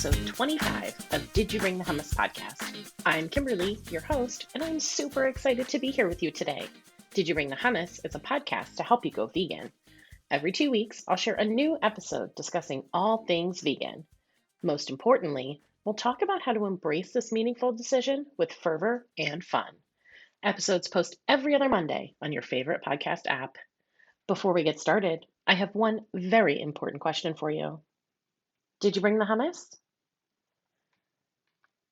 episode 25 of Did You Bring the Hummus podcast. I'm Kimberly, your host, and I'm super excited to be here with you today. Did You Bring the Hummus is a podcast to help you go vegan. Every 2 weeks, I'll share a new episode discussing all things vegan. Most importantly, we'll talk about how to embrace this meaningful decision with fervor and fun. Episodes post every other Monday on your favorite podcast app. Before we get started, I have one very important question for you. Did you bring the hummus?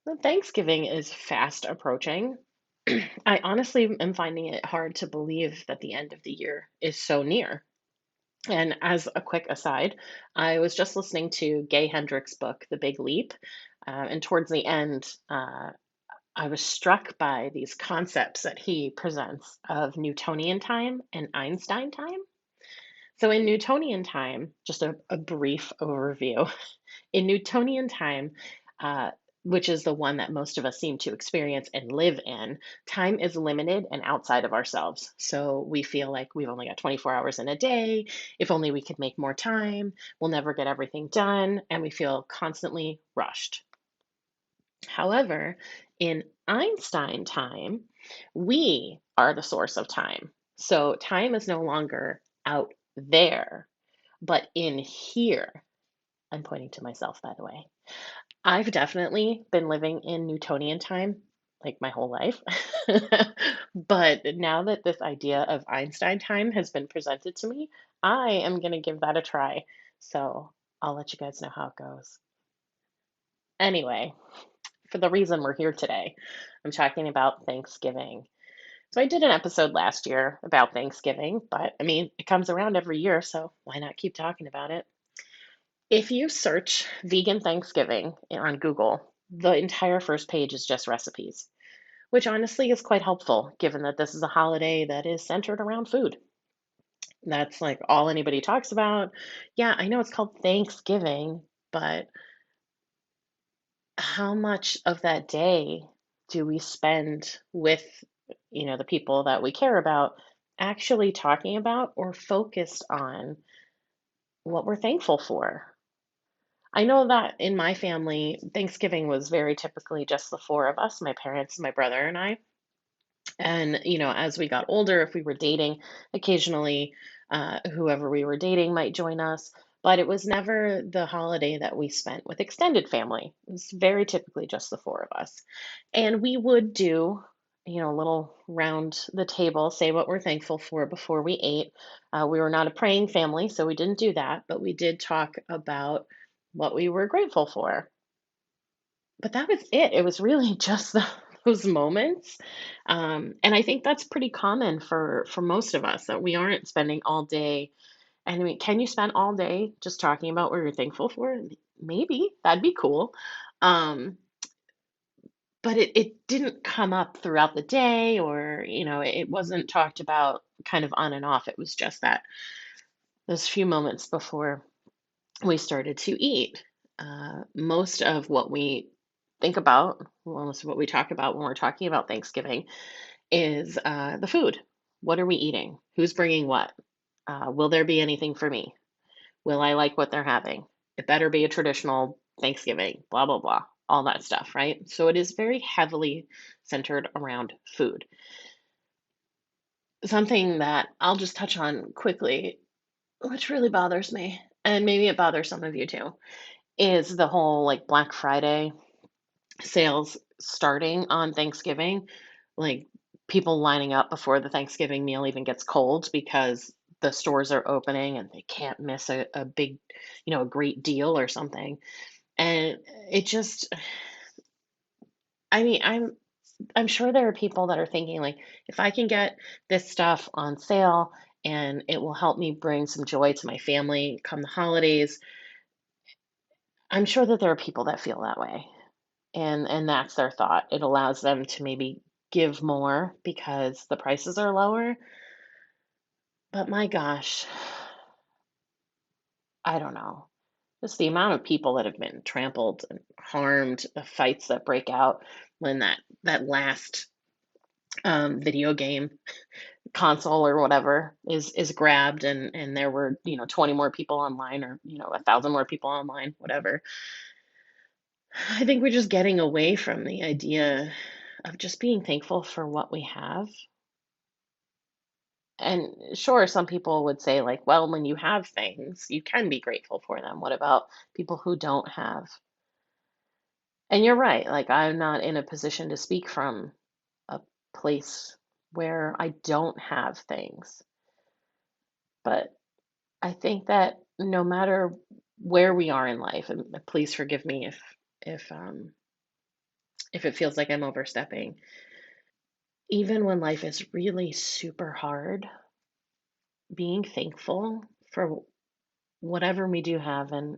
Well, Thanksgiving is fast approaching. I honestly am finding it hard to believe that the end of the year is so near. And as a quick aside, I was just listening to Gay Hendricks' book, The Big Leap. And towards the end, I was struck by these concepts that he presents of Newtonian time and Einstein time. So, in Newtonian time, just a brief overview. In Newtonian time, uh, which is the one that most of us seem to experience and live in, time is limited and outside of ourselves. So we feel like we've only got 24 hours in a day. If only we could make more time, we'll never get everything done, and we feel constantly rushed. However, in Einstein time, we are the source of time. So time is no longer out there, but in here. I'm pointing to myself, by the way. I've definitely been living in Newtonian time like my whole life. But now that this idea of Einstein time has been presented to me, I am going to give that a try. So I'll let you guys know how it goes. Anyway, for the reason we're here today, I'm talking about Thanksgiving. So I did an episode last year about Thanksgiving, but I mean, it comes around every year, so why not keep talking about it? If you search vegan Thanksgiving on Google, the entire first page is just recipes, which honestly is quite helpful given that this is a holiday that is centered around food. That's like all anybody talks about. Yeah, I know it's called Thanksgiving, but how much of that day do we spend with, the people that we care about actually talking about or focused on what we're thankful for? I know that in my family, Thanksgiving was very typically just the four of us, my parents, my brother, and I. And, as we got older, if we were dating, occasionally whoever we were dating might join us. But it was never the holiday that we spent with extended family. It was very typically just the four of us. And we would do, a little round the table, say what we're thankful for before we ate. We were not a praying family, so we didn't do that, but we did talk about what we were grateful for. But that was it. It was really just those moments. And I think that's pretty common for most of us that we aren't spending all day. And I mean, can you spend all day just talking about what you're thankful for? Maybe that'd be cool. Um, but it didn't come up throughout the day, or it wasn't talked about kind of on and off. It was just that those few moments before we started to eat. Most of what we think about, well, most of what we talk about when we're talking about Thanksgiving is the food. What are we eating? Who's bringing what? Will there be anything for me? Will I like what they're having? It better be a traditional Thanksgiving, blah, blah, blah, all that stuff, right? So it is very heavily centered around food. Something that I'll just touch on quickly, which really bothers me, and maybe it bothers some of you too, is the whole like Black Friday sales starting on Thanksgiving, like people lining up before the Thanksgiving meal even gets cold because the stores are opening and they can't miss a big, a great deal or something. And it just, I mean, I'm sure there are people that are thinking like, if I can get this stuff on sale and it will help me bring some joy to my family come the holidays, I'm sure that there are people that feel that way. And that's their thought. It allows them to maybe give more because the prices are lower. But my gosh, I don't know. Just the amount of people that have been trampled and harmed, the fights that break out when that last video game console or whatever is grabbed, and there were 20 more people online, or 1,000 more people online, whatever. I think we're just getting away from the idea of just being thankful for what we have. And sure, some people would say, like, well, when you have things, you can be grateful for them. What about people who don't have? And you're right. Like, I'm not in a position to speak from a place where I don't have things. But I think that no matter where we are in life, and please forgive me if it feels like I'm overstepping, even when life is really super hard, being thankful for whatever we do have, and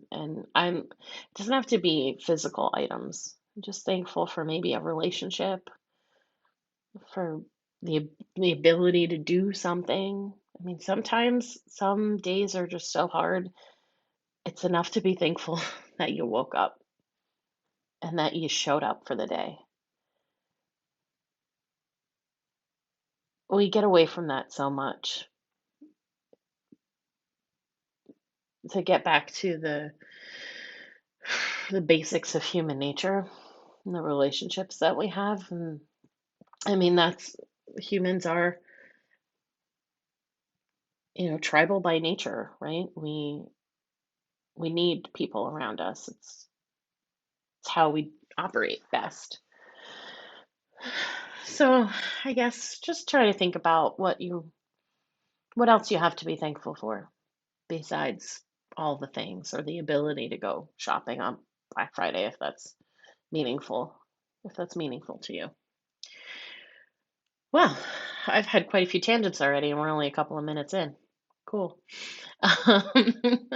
I'm it doesn't have to be physical items. I'm just thankful for maybe a relationship, for the ability to do something. I mean, sometimes some days are just so hard. It's enough to be thankful that you woke up and that you showed up for the day. We get away from that so much. To get back to the basics of human nature and the relationships that we have, and I mean that's humans are, tribal by nature, right? We need people around us. It's how we operate best. So, I guess just try to think about what else you have to be thankful for besides all the things, or the ability to go shopping on Black Friday meaningful, if that's meaningful to you. Well, I've had quite a few tangents already, and we're only a couple of minutes in. Cool. Um,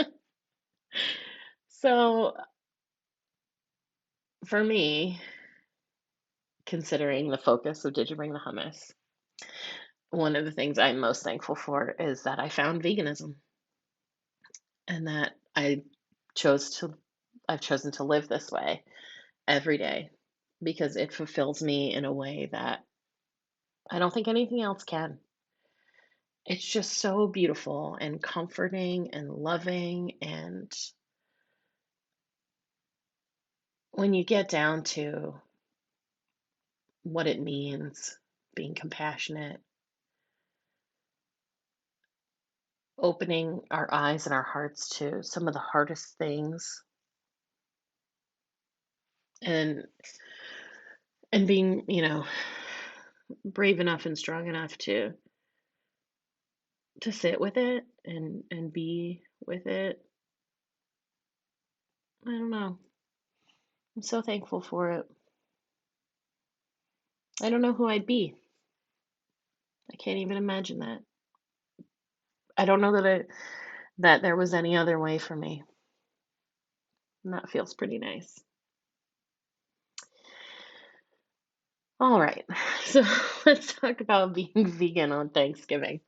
so, for me, considering the focus of Did You Bring the Hummus, one of the things I'm most thankful for is that I found veganism, and that chose to I've chosen to live this way every day because it fulfills me in a way that I don't think anything else can. It's just so beautiful and comforting and loving. And when you get down to what it means, being compassionate, opening our eyes and our hearts to some of the hardest things, and being, brave enough and strong enough to sit with it and be with it. I don't know. I'm so thankful for it. I don't know who I'd be. I can't even imagine that. I don't know that there was any other way for me. And that feels pretty nice. All right. So let's talk about being vegan on Thanksgiving.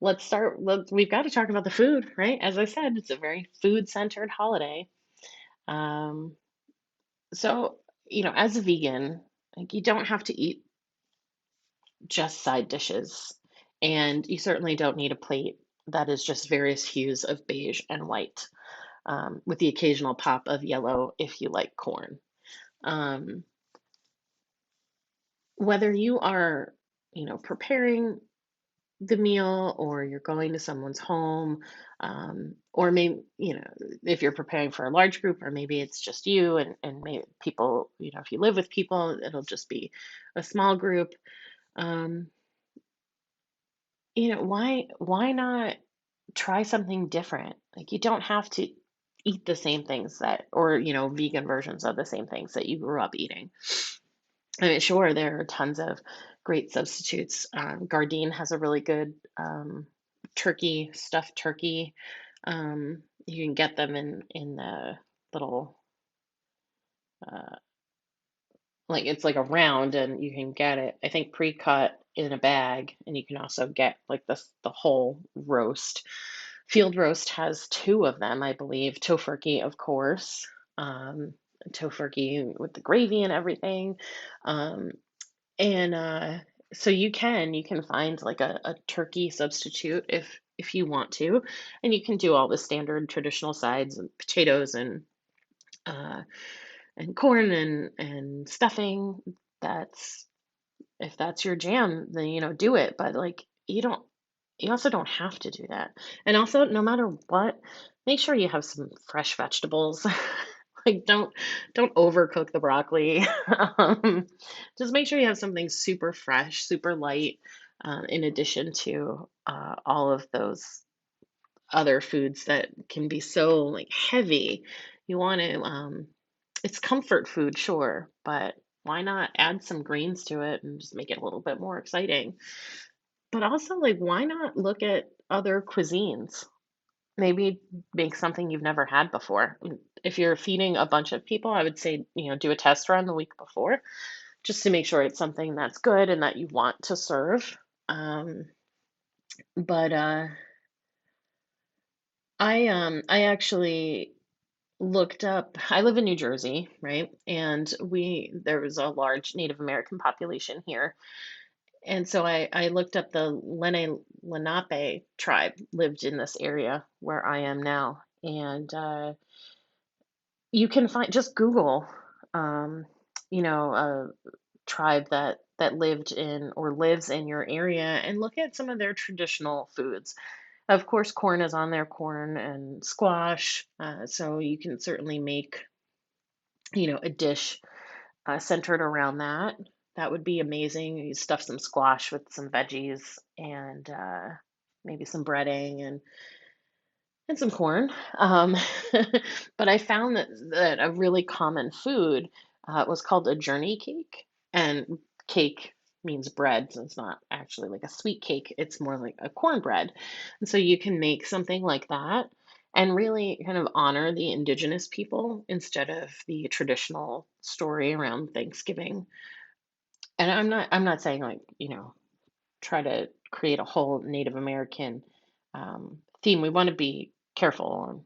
We've got to talk about the food, right? As I said, it's a very food-centered holiday. Um, so, as a vegan, like, you don't have to eat just side dishes, and you certainly don't need a plate that is just various hues of beige and white, with the occasional pop of yellow if you like corn. Um, whether you are, preparing the meal, or you're going to someone's home, or maybe, if you're preparing for a large group, or maybe it's just you and maybe people, if you live with people, it'll just be a small group. Um, why not try something different? Like, you don't have to eat the same things that, or, vegan versions of the same things that you grew up eating. I mean, sure, there are tons of great substitutes. Gardein has a really good stuffed turkey. You can get them in the little, uh, like, it's like a round, and you can get it, I think, pre-cut in a bag, and you can also get like the whole roast. Field roast has two of them, I believe. Tofurkey, of course. Um, Tofurkey with the gravy and everything. Um, And so you can find like a turkey substitute if you want to, and you can do all the standard traditional sides and potatoes and uh, and corn and stuffing. That's if that's your jam, then do it. But like you also don't have to do that. And also, no matter what, make sure you have some fresh vegetables. Like don't overcook the broccoli. Just make sure you have something super fresh, super light, in addition to all of those other foods that can be so like heavy. You want to it's comfort food, sure, but why not add some greens to it and just make it a little bit more exciting? But also, like, why not look at other cuisines? Maybe make something you've never had before. If you're feeding a bunch of people, I would say, do a test run the week before just to make sure it's something that's good and that you want to serve. But I actually looked up. I live in New Jersey, right? And we there was a large Native American population here. And so I looked up the Lenape tribe lived in this area where I am now. And you can find just Google, um, a tribe that lived in or lives in your area and look at some of their traditional foods. Of course, corn is on there, corn and squash. So you can certainly make, a dish centered around that. That would be amazing. You stuff some squash with some veggies and maybe some breading and some corn. Um, but I found that a really common food was called a journey cake. And cake means bread, so it's not actually like a sweet cake, it's more like a cornbread. And so you can make something like that and really kind of honor the indigenous people instead of the traditional story around Thanksgiving. And I'm not saying like, try to create a whole Native American theme. We want to be careful.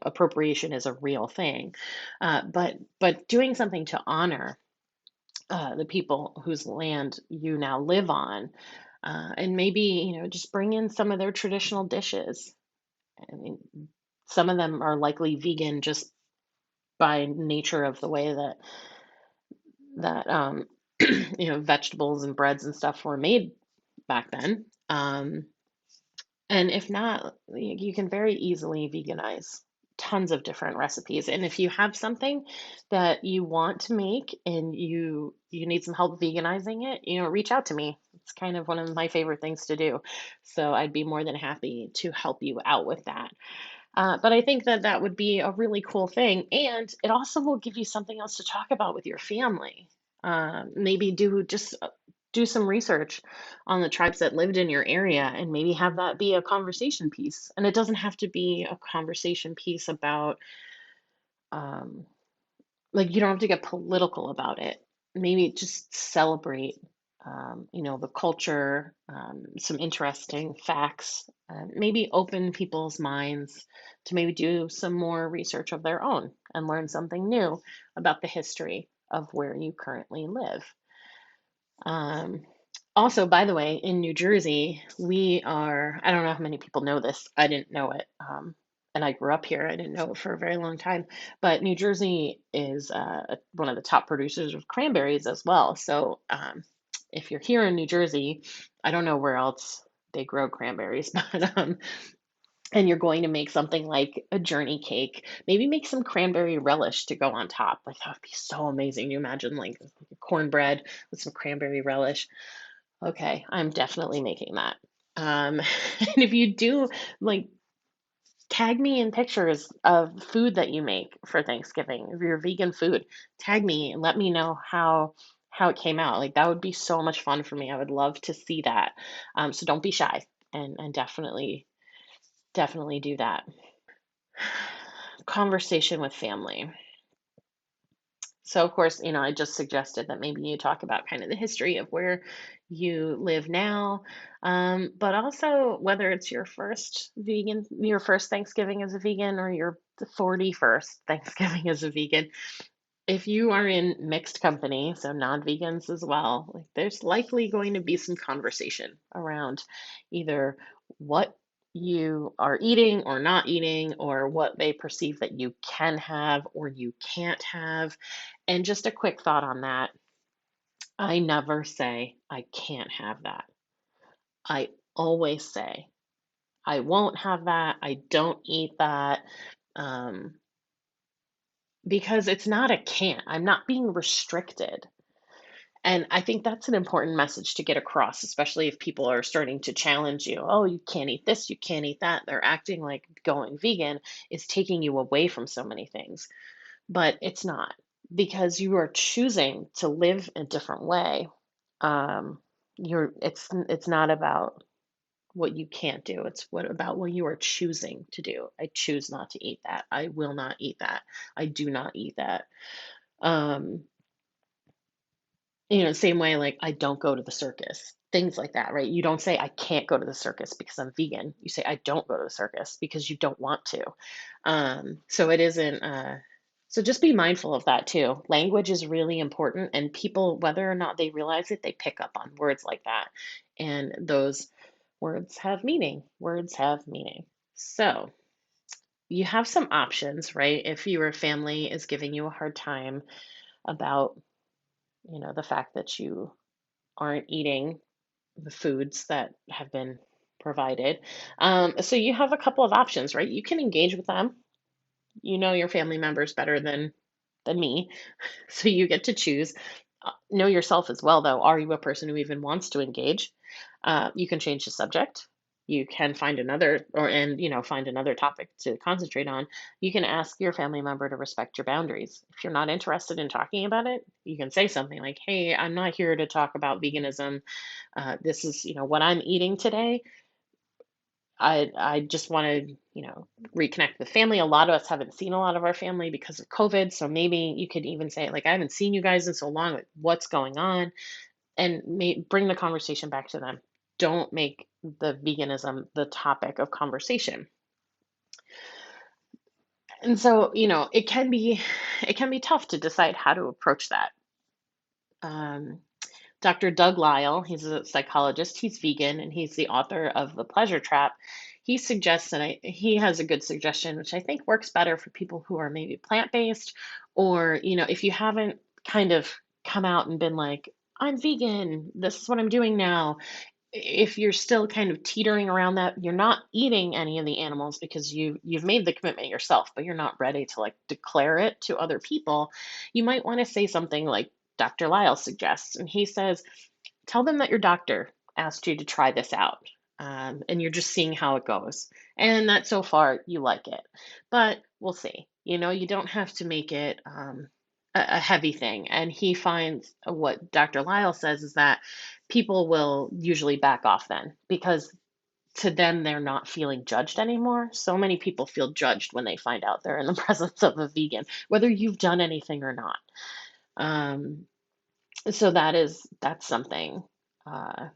Appropriation is a real thing, but doing something to honor the people whose land you now live on, and maybe just bring in some of their traditional dishes. I mean, some of them are likely vegan just by nature of the way that vegetables and breads and stuff were made back then. And if not, you can very easily veganize tons of different recipes. And if you have something that you want to make and you need some help veganizing it, reach out to me. It's kind of one of my favorite things to do. So I'd be more than happy to help you out with that. But I think that that would be a really cool thing. And it also will give you something else to talk about with your family. Maybe do some research on the tribes that lived in your area and maybe have that be a conversation piece. And it doesn't have to be a conversation piece about, um, like, you don't have to get political about it. Maybe just celebrate, the culture, some interesting facts, maybe open people's minds to maybe do some more research of their own and learn something new about the history of where you currently live. Um, Also, by the way, in New Jersey, I don't know how many people know this. I didn't know it. And I grew up here. I didn't know it for a very long time. But New Jersey is one of the top producers of cranberries as well. So if you're here in New Jersey, I don't know where else they grow cranberries, but and you're going to make something like a journey cake, maybe make some cranberry relish to go on top. Like that would be so amazing. You imagine like cornbread with some cranberry relish. Okay, I'm definitely making that. And if you do, like, tag me in pictures of food that you make for Thanksgiving, of your vegan food. Tag me and let me know how it came out. Like that would be so much fun for me. I would love to see that. So don't be shy and definitely do that. Conversation with family. So, of course, I just suggested that maybe you talk about kind of the history of where you live now, but also whether it's your first Thanksgiving as a vegan or your 41st Thanksgiving as a vegan. If you are in mixed company, so non-vegans as well, like there's likely going to be some conversation around either what you are eating or not eating, or what they perceive that you can have or you can't have. And just a quick thought on that, I never say I can't have that. I always say I won't have that. I don't eat that. Um, because it's not a can't. I'm not being restricted. And I think that's an important message to get across, especially if people are starting to challenge you. Oh, you can't eat this, you can't eat that. They're acting like going vegan is taking you away from so many things, but it's not, because you are choosing to live a different way. Um, it's not about what you can't do. It's what about what you are choosing to do. I choose not to eat that. I will not eat that. I do not eat that. Um, same way, like, I don't go to the circus, things like that, right? You don't say, "I can't go to the circus because I'm vegan." You say, "I don't go to the circus because you don't want to." So it isn't, so just be mindful of that too. Language is really important, and people, whether or not they realize it, they pick up on words like that. And those words have meaning. Words have meaning. So you have some options, right? If your family is giving you a hard time about, the fact that you aren't eating the foods that have been provided. So you have a couple of options, right? You can engage with them. You know your family members better than me, so you get to choose. Know yourself as well, though. Are you a person who even wants to engage? You can change the subject. You can find another, find another topic to concentrate on. You can ask your family member to respect your boundaries. If you're not interested in talking about it, you can say something like, "Hey, I'm not here to talk about veganism. This is, what I'm eating today. I just want to, reconnect with family. A lot of us haven't seen a lot of our family because of COVID. So maybe you could even say, like, I haven't seen you guys in so long. Like, what's going on?" And bring the conversation back to them. Don't make the veganism the topic of conversation. And so, it can be tough to decide how to approach that. Um, Dr. Doug Lisle, he's a psychologist, he's vegan, and he's the author of The Pleasure Trap. He suggests, and he has a good suggestion, which I think works better for people who are maybe plant-based, or, if you haven't kind of come out and been like, "I'm vegan, this is what I'm doing now." If you're still kind of teetering around that, you're not eating any of the animals because you've made the commitment yourself, but you're not ready to, like, declare it to other people. You might want to say something like Dr. Lyle suggests, and he says, tell them that your doctor asked you to try this out, and you're just seeing how it goes, and that so far you like it. But we'll see. You don't have to make it a heavy thing. And he finds, what Dr. Lyle says is that people will usually back off then, because to them they're not feeling judged anymore. So many people feel judged when they find out they're in the presence of a vegan, whether you've done anything or not. Um, so that's something, uh,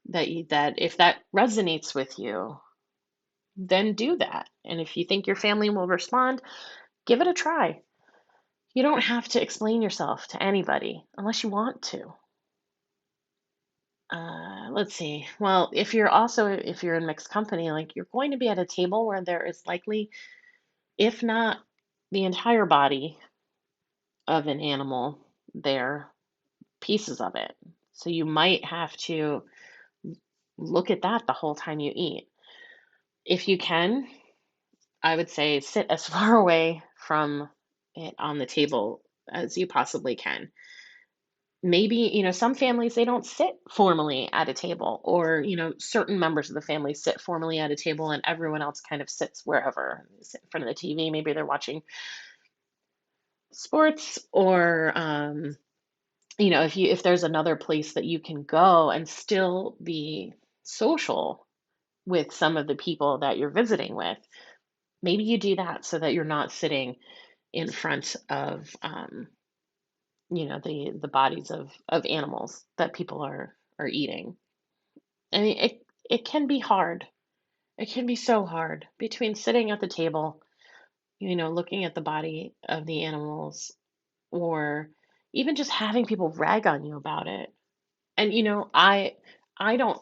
that if that resonates with you, then do that. And if you think your family will respond, give it a try. You don't have to explain yourself to anybody unless you want to. Let's see. Well, if you're in mixed company, like, you're going to be at a table where there is likely, if not the entire body of an animal there, pieces of it. So you might have to look at that the whole time you eat. If you can, I would say sit as far away from it on the table as you possibly can. Maybe, some families, they don't sit formally at a table, or, certain members of the family sit formally at a table and everyone else kind of sits wherever. They sit in front of the TV, maybe they're watching sports, or, if there's another place that you can go and still be social with some of the people that you're visiting with, maybe you do that so that you're not sitting in front of, the bodies of animals that people are eating. I mean, it can be hard. It can be so hard between sitting at the table, looking at the body of the animals, or even just having people rag on you about it. And I don't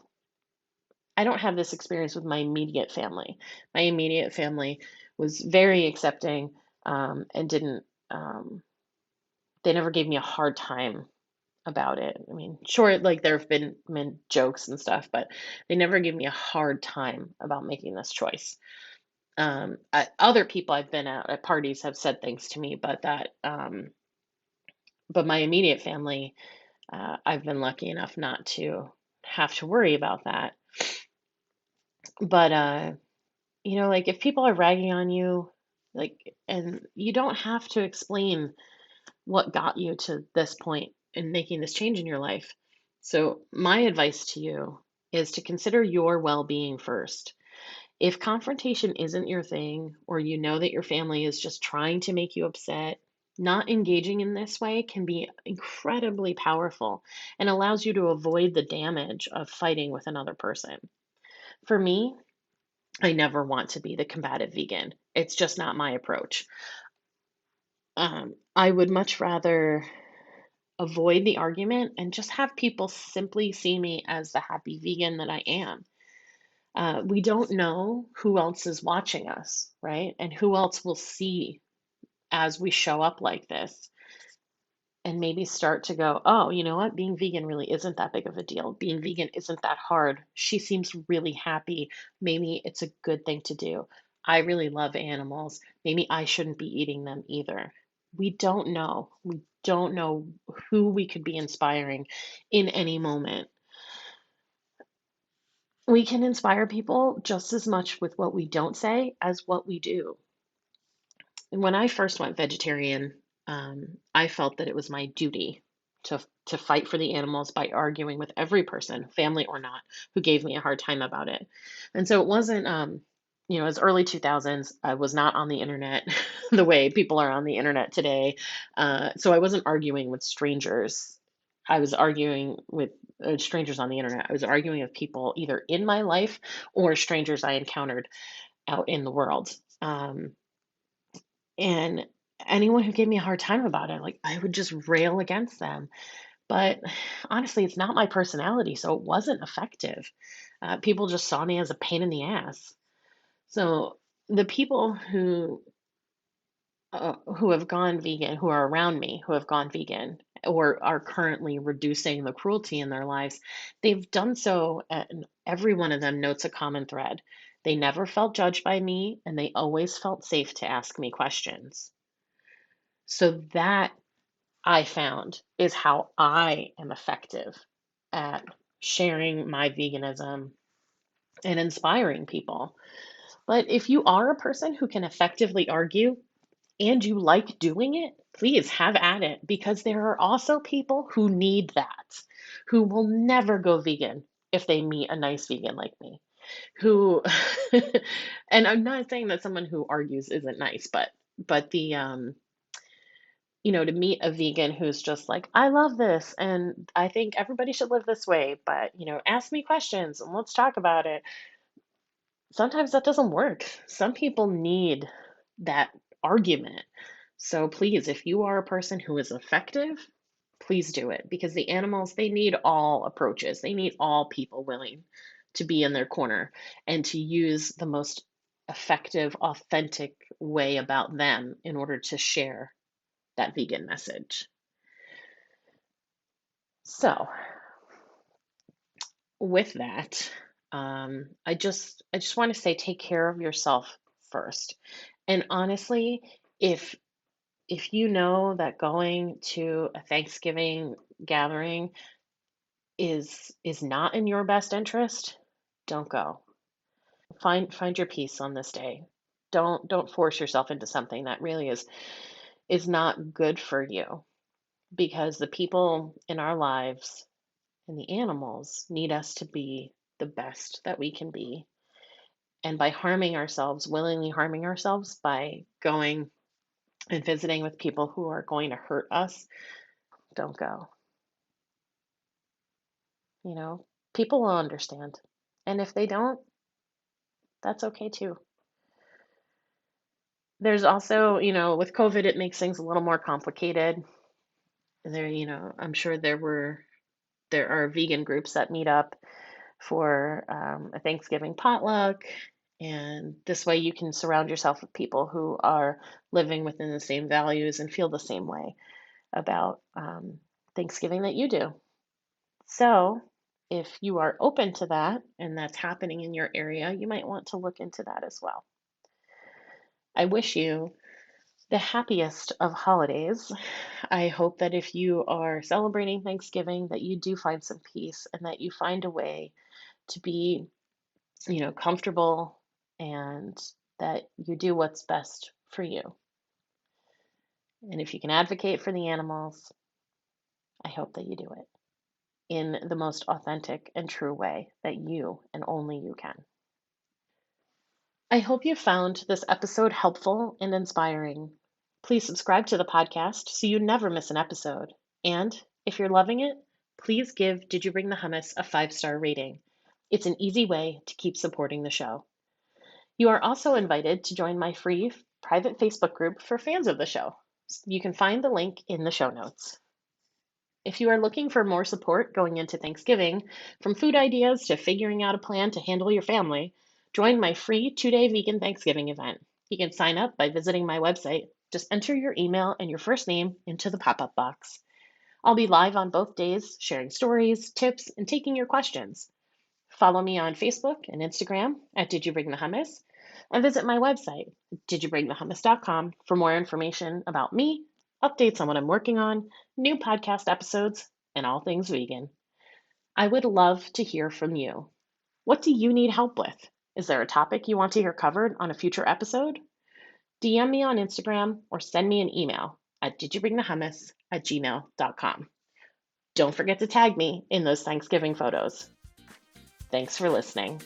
I don't have this experience with my immediate family. My immediate family was very accepting, and didn't, they never gave me a hard time about it. I mean, sure, like there have been jokes and stuff, but they never gave me a hard time about making this choice. Other people I've been at parties have said things to me, but my immediate family, I've been lucky enough not to have to worry about that. But like if people are ragging on you, like, and you don't have to explain what got you to this point in making this change in your life. So, my advice to you is to consider your well being first. If confrontation isn't your thing, or you know that your family is just trying to make you upset, not engaging in this way can be incredibly powerful and allows you to avoid the damage of fighting with another person. For me, I never want to be the combative vegan. It's just not my approach. I would much rather avoid the argument and just have people simply see me as the happy vegan that I am. We don't know who else is watching us, right? And who else will see as we show up like this and maybe start to go, oh, you know what? Being vegan really isn't that big of a deal. Being vegan isn't that hard. She seems really happy. Maybe it's a good thing to do. I really love animals. Maybe I shouldn't be eating them either. We don't know. We don't know who we could be inspiring in any moment. We can inspire people just as much with what we don't say as what we do. And when I first went vegetarian, I felt that it was my duty to fight for the animals by arguing with every person, family or not, who gave me a hard time about it. And so it wasn't, as early 2000s, I was not on the internet the way people are on the internet today. So I wasn't arguing with strangers. I was arguing with strangers on the internet. I was arguing with people either in my life or strangers I encountered out in the world. And anyone who gave me a hard time about it, like, I would just rail against them. But honestly, it's not my personality, so it wasn't effective. People just saw me as a pain in the ass. So the people who have gone vegan, who are around me, who have gone vegan, or are currently reducing the cruelty in their lives, they've done so, and every one of them notes a common thread. They never felt judged by me, and they always felt safe to ask me questions. So that, I found, is how I am effective at sharing my veganism and inspiring people. But if you are a person who can effectively argue and you like doing it, please have at it, because there are also people who need that, who will never go vegan if they meet a nice vegan like me. Who and I'm not saying that someone who argues isn't nice, but to meet a vegan who's just like, I love this and I think everybody should live this way, but, ask me questions and let's talk about it. Sometimes that doesn't work. Some people need that argument. So please, if you are a person who is effective, please do it, because the animals, they need all approaches. They need all people willing to be in their corner and to use the most effective, authentic way about them in order to share that vegan message. So, with that, I just want to say, take care of yourself first. And honestly, if if you know that going to a Thanksgiving gathering is not in your best interest, don't go. Find your peace on this day. Don't force yourself into something that really is not good for you, because the people in our lives and the animals need us to be the best that we can be. And by harming ourselves, willingly harming ourselves by going and visiting with people who are going to hurt us, don't go. You know, people will understand. And if they don't, that's okay too. There's also, with COVID, it makes things a little more complicated. I'm sure there are vegan groups that meet up for a Thanksgiving potluck. And this way you can surround yourself with people who are living within the same values and feel the same way about Thanksgiving that you do. So, if you are open to that and that's happening in your area, you might want to look into that as well. I wish you the happiest of holidays. I hope that if you are celebrating Thanksgiving, that you do find some peace and that you find a way to be, comfortable and that you do what's best for you. And if you can advocate for the animals, I hope that you do it in the most authentic and true way that you and only you can. I hope you found this episode helpful and inspiring. Please subscribe to the podcast so you never miss an episode. And if you're loving it, please give Did You Bring the Hummus a 5-star rating. It's an easy way to keep supporting the show. You are also invited to join my free private Facebook group for fans of the show. You can find the link in the show notes. If you are looking for more support going into Thanksgiving, from food ideas to figuring out a plan to handle your family, join my free 2-day vegan Thanksgiving event. You can sign up by visiting my website. Just enter your email and your first name into the pop up box. I'll be live on both days, sharing stories, tips, and taking your questions. Follow me on Facebook and Instagram at Did You Bring the Hummus, and visit my website, didyouBringTheHummus.com, for more information about me, updates on what I'm working on, new podcast episodes, and all things vegan. I would love to hear from you. What do you need help with? Is there a topic you want to hear covered on a future episode? DM me on Instagram or send me an email at didyouBringTheHummus@gmail.com. Don't forget to tag me in those Thanksgiving photos. Thanks for listening.